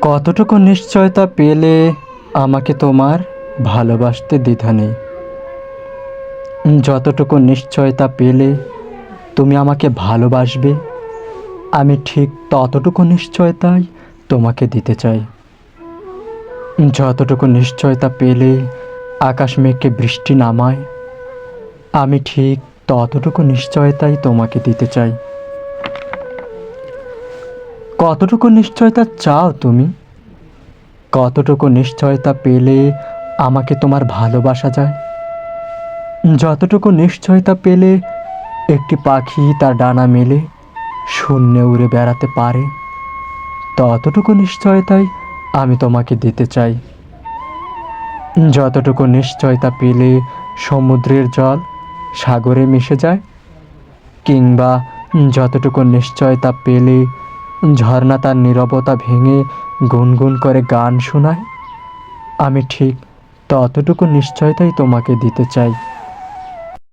কতটুকু নিশ্চয়তা পেলে আমাকে তোমার ভালোবাসতে দ্বিধা নেই? যতটুকু নিশ্চয়তা পেলে তুমি আমাকে ভালোবাসবে, আমি ঠিক ততটুকু নিশ্চয়তাই তোমাকে দিতে চাই। যতটুকু নিশ্চয়তা পেলে আকাশ মেঘে বৃষ্টি নামায়, আমি ঠিক ততটুকু নিশ্চয়তাই তোমাকে দিতে চাই। কতটুকু নিশ্চয়তা চাও তুমি? কতটুকু নিশ্চয়তা পেলে আমাকে তোমার ভালোবাসা যায়? যতটুকু নিশ্চয়তা পেলে একটি পাখি তার ডানা মেলে শূন্যে উড়ে বেড়াতে পারে, ততটুকু নিশ্চয়তাই আমি তোমাকে দিতে চাই। যতটুকু নিশ্চয়তা পেলে সমুদ্রের জল সাগরে মিশে যায়, কিংবা যতটুকু নিশ্চয়তা পেলে ঝর্ণা তার নীরবতা ভেঙে গুনগুন করে গান শোনায়, আমি ঠিক ততটুকু নিশ্চয়তাই তোমাকে দিতে চাই।